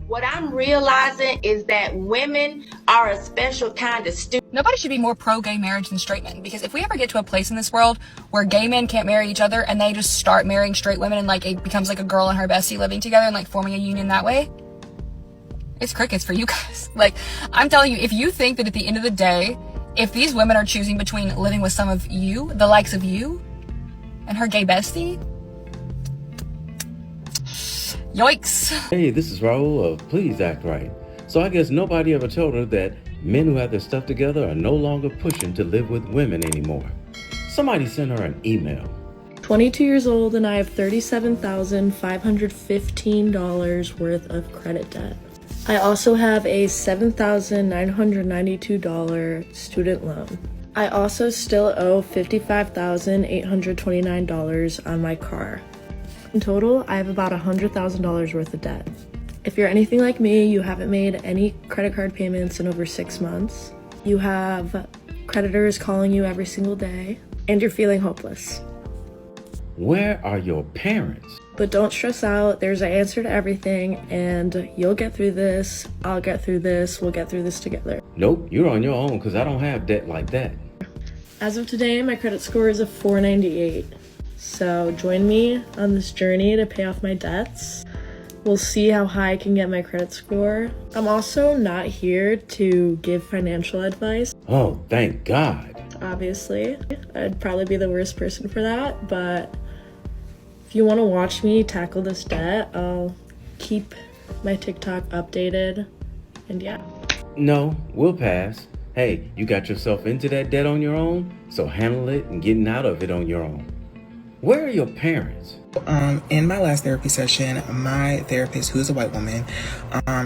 What I'm realizing is that women are a special kind of stupid. Nobody should be more pro-gay marriage than straight men, because if we ever get to a place in this world where gay men can't marry each other and they just start marrying straight women and like it becomes like a girl and her bestie living together and like forming a union that way, it's crickets for you guys. Like, I'm telling you, if you think that at the end of the day, if these women are choosing between living with some of you, the likes of you, and her gay bestie, yikes. Hey, this is Raulh of Please Act Right. So I guess nobody ever told her that men who have their stuff together are no longer pushing to live with women anymore. Somebody sent her an email. 22 years old and I have $37,515 worth of credit debt. I also have a $7,992 student loan. I also still owe $55,829 on my car. In total, I have about $100,000 worth of debt. If you're anything like me, you haven't made any credit card payments in over 6 months. You have creditors calling you every single day, and you're feeling hopeless. Where are your parents? But don't stress out, there's an answer to everything, and you'll get through this, I'll get through this, we'll get through this together. Nope, you're on your own because I don't have debt like that. As of today, my credit score is a 498. So join me on this journey to pay off my debts. We'll see how high I can get my credit score. I'm also not here to give financial advice. Oh, thank God. Obviously, I'd probably be the worst person for that, but if you want to watch me tackle this debt, I'll keep my TikTok updated, and yeah. No, we'll pass. Hey, you got yourself into that debt on your own, so handle it and getting out of it on your own. Where are your parents? In my last therapy session, my therapist, who is a white woman,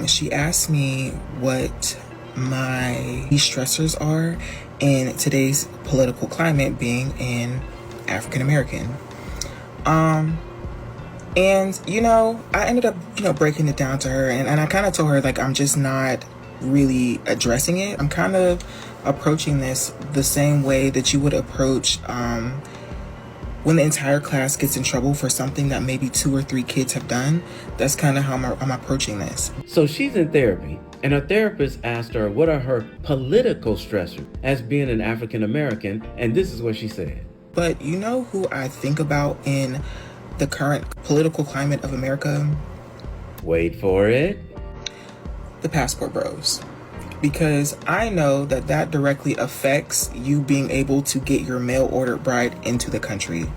she asked me what my stressors are in today's political climate, being an African American. And I ended up, breaking it down to her, and I kind of told her, like, I'm just not really addressing it. I'm kind of approaching this the same way that you would approach when the entire class gets in trouble for something that maybe 2 or 3 kids have done. That's kind of how I'm approaching this. So she's in therapy, and her therapist asked her what are her political stressors as being an African American, and this is what she said. But you know who I think about in the current political climate of America? Wait for it. The passport bros. Because I know that directly affects you being able to get your mail-order bride into the country.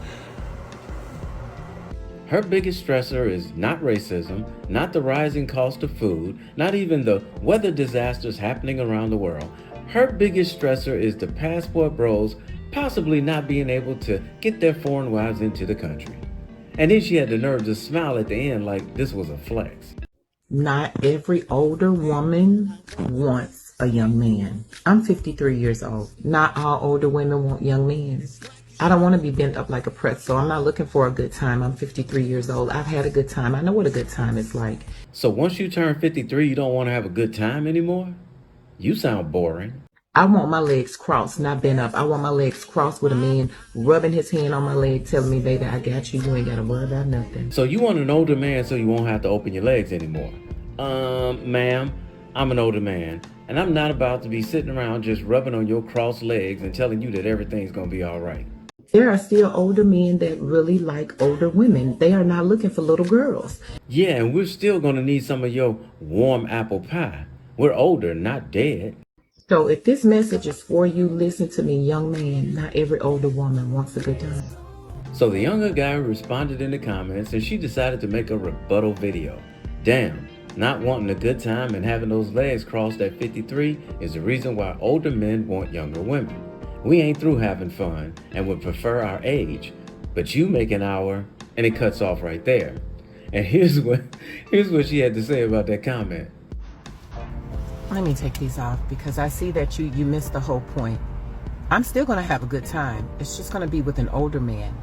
Her biggest stressor is not racism, not the rising cost of food, not even the weather disasters happening around the world. Her biggest stressor is the passport bros possibly not being able to get their foreign wives into the country. And then she had the nerve to smile at the end like this was a flex. Not every older woman wants a young man. I'm 53 years old. Not all older women want young men. I don't want to be bent up like a pretzel. I'm not looking for a good time. I'm 53 years old. I've had a good time. I know what a good time is like. So once you turn 53, you don't want to have a good time anymore? You sound boring. I want my legs crossed, not bent up. I want my legs crossed with a man rubbing his hand on my leg, telling me, baby, I got you. You ain't got to worry about nothing. So you want an older man so you won't have to open your legs anymore? Ma'am, I'm an older man, and I'm not about to be sitting around just rubbing on your crossed legs and telling you that everything's going to be all right. There are still older men that really like older women. They are not looking for little girls. Yeah, and we're still going to need some of your warm apple pie. We're older, not dead. So if this message is for you, listen to me, young man. Not every older woman wants a good time. So the younger guy responded in the comments, and she decided to make a rebuttal video. Damn, not wanting a good time and having those legs crossed at 53 is the reason why older men want younger women. We ain't through having fun and would prefer our age, but you make an hour, and it cuts off right there. And here's what she had to say about that comment. Let me take these off because I see that you missed the whole point. I'm still going to have a good time. It's just going to be with an older man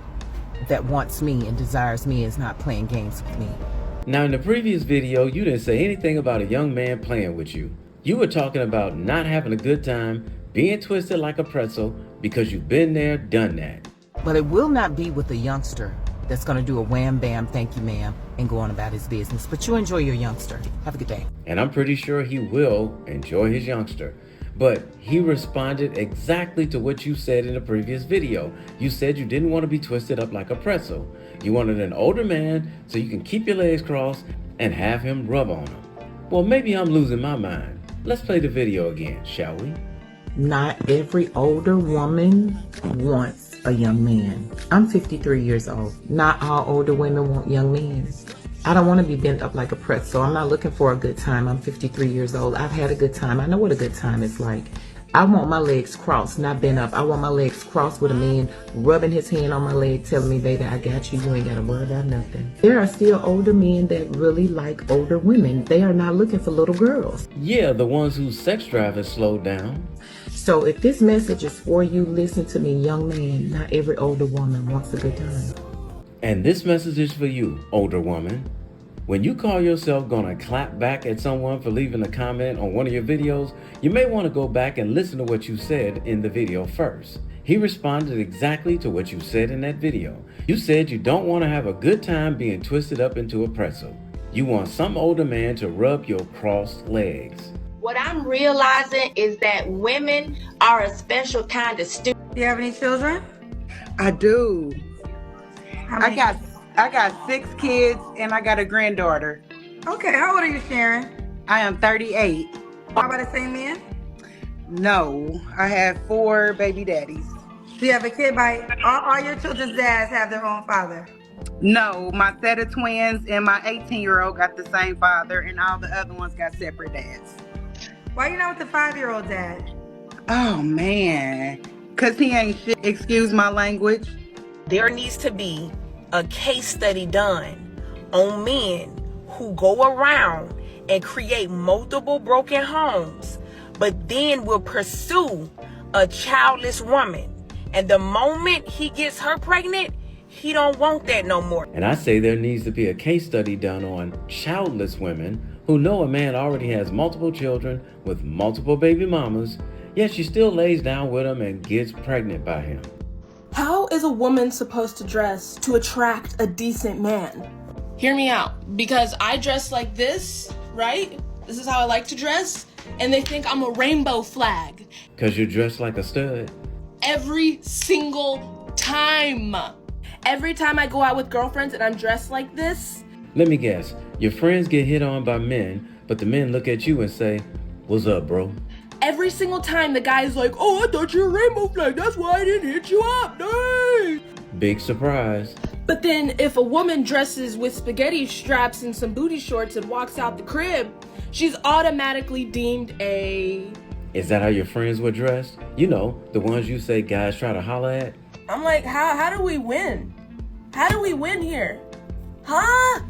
that wants me and desires me, is not playing games with me. Now in the previous video, you didn't say anything about a young man playing with you. You were talking about not having a good time, being twisted like a pretzel because you've been there, done that. But it will not be with a youngster. that's going to do a wham bam thank you ma'am and go on about his business. But you enjoy your youngster. Have a good day. And I'm pretty sure he will enjoy his youngster. But he responded exactly to what you said in the previous video. You said you didn't want to be twisted up like a pretzel. You wanted an older man so you can keep your legs crossed and have him rub on them. Well, maybe I'm losing my mind. Let's play the video again, shall we? Not every older woman wants a young man. I'm 53 years old. Not all older women want young men. I don't want to be bent up like a pretzel. I'm not looking for a good time. I'm 53 years old. I've had a good time. I know what a good time is like. I want my legs crossed, not bent up. I want my legs crossed with a man rubbing his hand on my leg, telling me, baby, I got you. You ain't got to worry about nothing. There are still older men that really like older women. They are not looking for little girls. Yeah, the ones whose sex drive has slowed down. So if this message is for you, listen to me, young man. Not every older woman wants a good time. And this message is for you, older woman. When you call yourself gonna clap back at someone for leaving a comment on one of your videos, you may want to go back and listen to what you said in the video first. He responded exactly to what you said in that video. You said you don't want to have a good time being twisted up into a pretzel. You want some older man to rub your crossed legs. What I'm realizing is that women are a special kind of stupid. Do you have any children? I do. How many? I got 6 kids and I got a granddaughter. Okay, how old are you, Sharon? I am 38. All by the same man? No, I have 4 baby daddies. Do you have a kid by all your children's dads have their own father? No, my set of twins and my 18-year-old got the same father and all the other ones got separate dads. Why you not with the 5-year-old dad? Oh man, cause he ain't shit, excuse my language. There needs to be a case study done on men who go around and create multiple broken homes, but then will pursue a childless woman. And the moment he gets her pregnant, he don't want that no more. And I say there needs to be a case study done on childless women who know a man already has multiple children with multiple baby mamas, yet she still lays down with him and gets pregnant by him. How is a woman supposed to dress to attract a decent man? Hear me out, because I dress like this, right? This is how I like to dress, and they think I'm a rainbow flag. Cause you're dressed like a stud. Every single time. Every time I go out with girlfriends and I'm dressed like this. Let me guess, your friends get hit on by men, but the men look at you and say, "What's up, bro?" Every single time the guy's like, "Oh, I thought you were a rainbow flag, that's why I didn't hit you up, dang." Big surprise. But then if a woman dresses with spaghetti straps and some booty shorts and walks out the crib, she's automatically deemed a... Is that how your friends were dressed? You know, the ones you say guys try to holler at? I'm like, how do we win? How do we win here? Huh?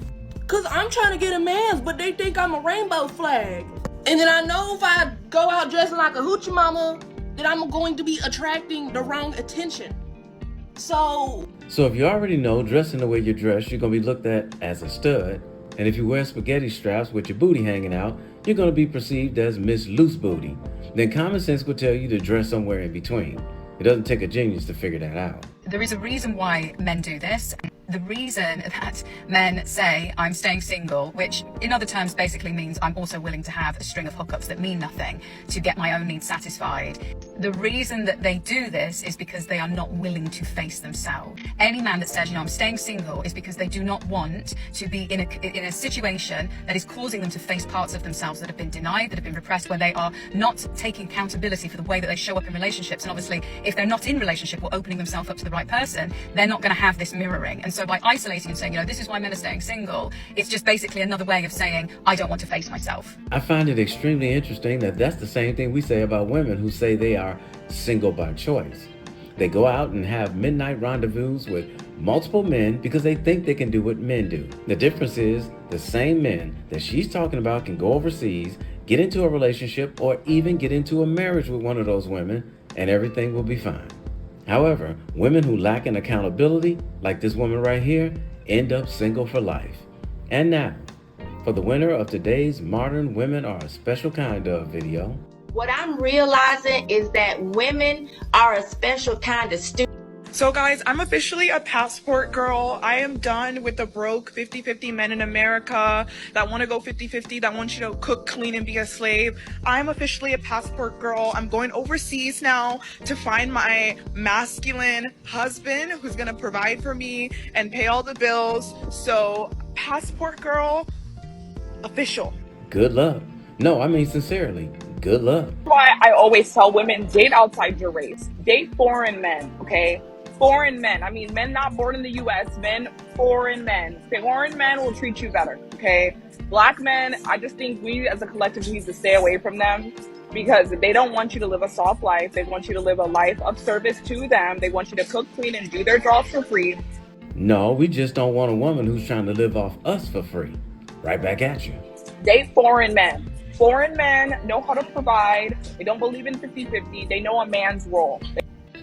Cause I'm trying to get a man's, but they think I'm a rainbow flag. And then I know if I go out dressing like a hoochie mama, that I'm going to be attracting the wrong attention. So if you already know dressing the way you dress, you're gonna be looked at as a stud. And if you wear spaghetti straps with your booty hanging out, you're gonna be perceived as Miss Loose Booty. Then common sense will tell you to dress somewhere in between. It doesn't take a genius to figure that out. There is a reason why men do this. The reason that men say I'm staying single, which in other terms basically means I'm also willing to have a string of hookups that mean nothing to get my own needs satisfied. The reason that they do this is because they are not willing to face themselves. Any man that says, I'm staying single is because they do not want to be in a situation that is causing them to face parts of themselves that have been denied, that have been repressed, where they are not taking accountability for the way that they show up in relationships. And obviously, if they're not in relationship or opening themselves up to the right person, they're not going to have this mirroring. And so by isolating and saying, this is why men are staying single, it's just basically another way of saying, I don't want to face myself. I find it extremely interesting that that's the same thing we say about women who say they are single by choice. They go out and have midnight rendezvous with multiple men because they think they can do what men do. The difference is the same men that she's talking about can go overseas, get into a relationship, or even get into a marriage with one of those women, and everything will be fine. However, women who lack in accountability, like this woman right here, end up single for life. And now, for the winner of today's Modern Women Are a Special Kind of video. What I'm realizing is that women are a special kind of stupid. So guys, I'm officially a passport girl. I am done with the broke 50-50 men in America that want to go 50-50, that want you to cook, clean, and be a slave. I'm officially a passport girl. I'm going overseas now to find my masculine husband who's gonna provide for me and pay all the bills. So passport girl, official. Good luck. No, I mean sincerely, good luck. Why I always tell women, date outside your race. Date foreign men, okay? Foreign men. I mean, men not born in the U.S., foreign men. Foreign men will treat you better, okay? Black men, I just think we as a collective need to stay away from them because they don't want you to live a soft life. They want you to live a life of service to them. They want you to cook, clean, and do their jobs for free. No, we just don't want a woman who's trying to live off us for free. Right back at you. Date foreign men. Foreign men know how to provide. They don't believe in 50-50. They know a man's role.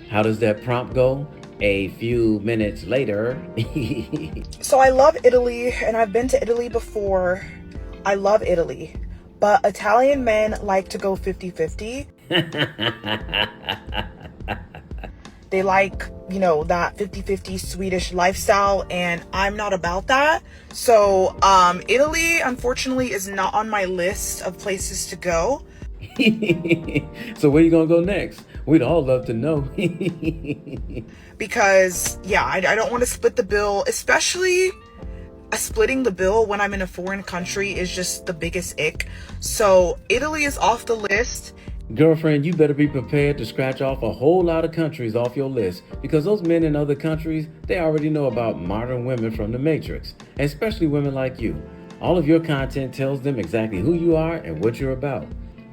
How does that prompt go? A few minutes later. So I love Italy, and I've been to Italy before. I love Italy, but Italian men like to go 50-50. They like, you know, that 50-50 Swedish lifestyle, and I'm not about that. So Italy, unfortunately, is not on my list of places to go. So where you gonna go next? We'd all love to know. Because, yeah, I don't want to split the bill, especially splitting the bill when I'm in a foreign country is just the biggest ick. So Italy is off the list. Girlfriend, you better be prepared to scratch off a whole lot of countries off your list because those men in other countries, they already know about modern women from the Matrix, especially women like you. All of your content tells them exactly who you are and what you're about.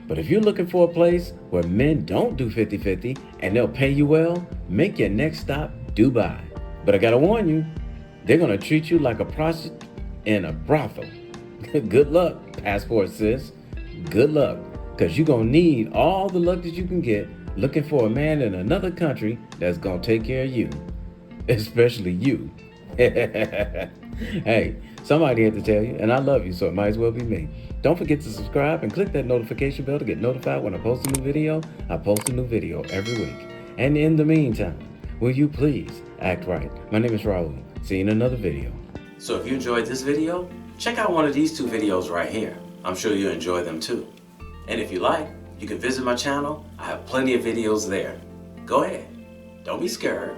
But if you're looking for a place where men don't do 50-50 and they'll pay you well, make your next stop Dubai. But I gotta warn you, they're gonna treat you like a prostitute in a brothel. Good luck, passport sis. Good luck. Because you're going to need all the luck that you can get looking for a man in another country that's going to take care of you. Especially you. Hey, somebody had to tell you, and I love you, so it might as well be me. Don't forget to subscribe and click that notification bell to get notified when I post a new video. I post a new video every week. And in the meantime, will you please act right? My name is Raulh. See you in another video. So if you enjoyed this video, check out one of these two videos right here. I'm sure you'll enjoy them too. And if you like, you can visit my channel. I have plenty of videos there. Go ahead. Don't be scared.